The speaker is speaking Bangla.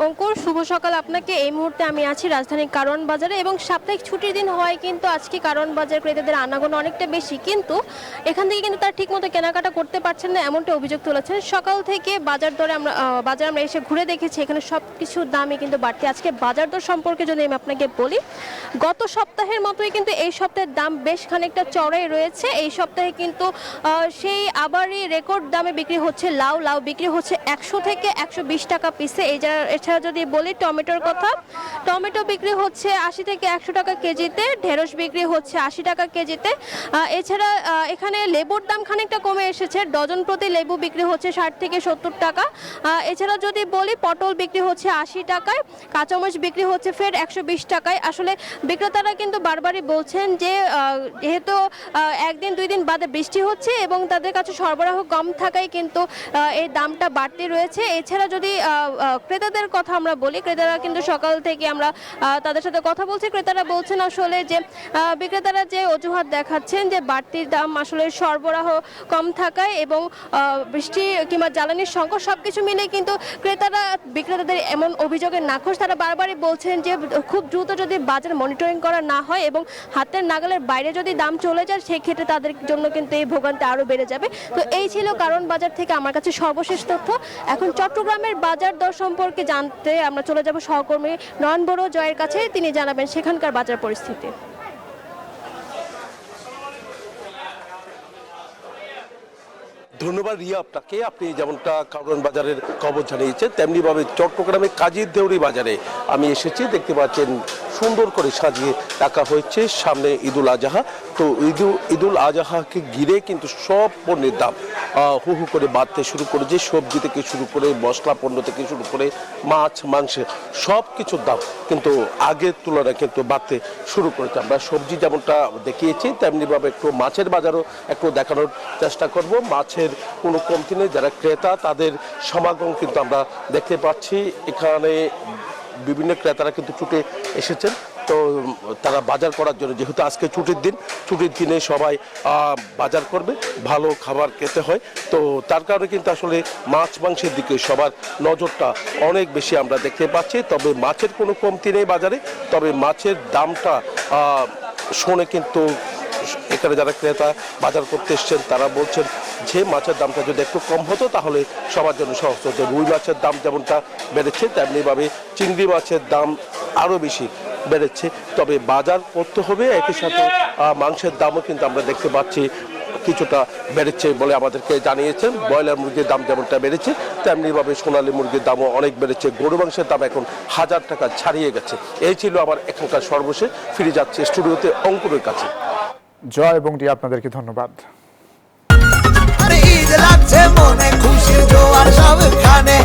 অঙ্কুর, শুভ সকাল আপনাকে। এই মুহূর্তে আমি আছি রাজধানীর কারওয়ান বাজারে এবং সাপ্তাহিক ছুটির দিন হওয়ায় কিন্তু আজকে কারওয়ান বাজার ক্রেতাদের আনাগোনা অনেকটা বেশি, কিন্তু এখান থেকে কিন্তু তারা ঠিকমতো কেনাকাটা করতে পারছেন না, এমনটা অভিযোগ তুলেছেন। সকাল থেকে বাজার আমরা এসে ঘুরে দেখেছি, এখানে সব কিছুর দামই কিন্তু বাড়তি। আজকে বাজার দর সম্পর্কে যদি আমি আপনাকে বলি, গত সপ্তাহের মতোই কিন্তু এই সপ্তাহের দাম বেশ খানিকটা চড়াই রয়েছে। এই সপ্তাহে কিন্তু সেই আবারই রেকর্ড দামে বিক্রি হচ্ছে লাউ বিক্রি হচ্ছে 100 থেকে 120 টাকা পিসে। এছাড়া যদি বলি টমেটোর কথা, টমেটো বিক্রি হচ্ছে 80 থেকে 100 টাকা কেজিতে, ঢেঁড়স বিক্রি হচ্ছে 80 টাকা কেজিতে। এছাড়া এখানে লেবুর দাম খানিকটা কমে এসেছে, ডজন প্রতি লেবু বিক্রি হচ্ছে 60 থেকে 70 টাকা। এছাড়া যদি বলি পটল বিক্রি হচ্ছে 80 টাকায়, কাঁচামরিচ বিক্রি হচ্ছে ফের 120 টাকায়। আসলে বিক্রেতারা কিন্তু বারবারই বলছেন যে যেহেতু একদিন দুই দিন বাদে বৃষ্টি হচ্ছে এবং তাদের কাছে সরবরাহ কম থাকায় কিন্তু এই দামটা বাড়তি রয়েছে। এছাড়া যদি ক্রেতাদের কথা আমরা বলি, ক্রেতারা কিন্তু সকাল থেকে আমরা তাদের সাথে কথা বলছি, ক্রেতারা বলছেন আসলে যে বিক্রেতারা যে অজুহাত দেখাচ্ছেন যে বাড়তি দাম আসলে সরবরাহ কম থাকায় এবং বৃষ্টি কিংবা জ্বালানির সংকট সবকিছু মিলে কিন্তু বিক্রেতাদের এমন অভিযোগের নাকশ। তারা বারবারই বলছেন যে খুব দ্রুত যদি বাজার মনিটরিং করা না হয় এবং হাতের নাগালের বাইরে যদি দাম চলে যায়, সেক্ষেত্রে তাদের জন্য কিন্তু এই ভোগান্তি আরও বেড়ে যাবে। তো এই ছিল কারওয়ান বাজার থেকে আমার কাছে সর্বশেষ তথ্য। এখন চট্টগ্রামের বাজার দর সম্পর্কে জানতে আমরা চলে যাব সহকর্মী নয়ন বড় জয়ের কাছে, তিনি জানাবেন সেখানকার বাজার পরিস্থিতি। ধন্যবাদ রিয়া আপনাকে। আপনি যেমনটা কারওয়ান বাজারের খবর জানিয়েছেন, তেমনিভাবে চট্টগ্রামের কাজীর দেউরি বাজারে আমি এসেছি। দেখতে পাচ্ছেন সুন্দর করে সাজিয়ে রাখা হয়েছে, সামনে ঈদুল আজহা। তো ঈদুল আজহাকে ঘিরে কিন্তু সব পণ্যের দাম হু হু করে বাড়তে শুরু করেছে। সবজি থেকে শুরু করে মশলা পণ্য থেকে শুরু করে মাছ মাংস সব কিছুর দাম কিন্তু আগের তুলনায় কিন্তু বাড়তে শুরু করেছে। আমরা সবজি যেমনটা দেখিয়েছি, তেমনিভাবে একটু মাছের বাজারও একটু দেখানোর চেষ্টা করব। মাছের কোনো কমতি নেই, যারা ক্রেতা তাদের সমাগম কিন্তু আমরা দেখতে পাচ্ছি। এখানে বিভিন্ন ক্রেতারা কিন্তু ছুটে এসেছেন, তো তারা বাজার করার জন্য, যেহেতু আজকে ছুটির দিনে সবাই বাজার করবে, ভালো খাবার খেতে হয়। তো তার কারণে কিন্তু আসলে মাছ মাংসের দিকে সবার নজরটা অনেক বেশি আমরা দেখতে পাচ্ছি। তবে মাছের কোনো কমতি নেই বাজারে, তবে মাছের দামটা শুনে কিন্তু এখানে যারা ক্রেতা বাজার করতে এসছেন তারা বলছেন যে মাছের দামটা যদি একটু কম হতো তাহলে সবার জন্য সহজ হতো। রুই মাছের দাম যেমনটা বেড়েছে, তেমনিভাবে চিংড়ি মাছের দাম আরও বেশি বেড়েছে। তবে বাজার করতে হবে, একই সাথে মাংসের দামও কিন্তু আমরা দেখতে পাচ্ছি কিছুটা বেড়েছে বলে আমাদেরকে জানিয়েছেন। ব্রয়লার মুরগির দাম যেমনটা বেড়েছে, তেমনিভাবে সোনালী মুরগির দামও অনেক বেড়েছে। গরু মাংসের দাম এখন 1000 টাকা ছাড়িয়ে গেছে। এই ছিল আমার এখানকার সর্বশেষ। ফিরে যাচ্ছে স্টুডিওতে অঙ্কুরের কাছে। জয় এবং রিয়া, আপনাদেরকে ধন্যবাদ। ঈদ লাগছে মনে, খুশির জোয়ার সবখানে।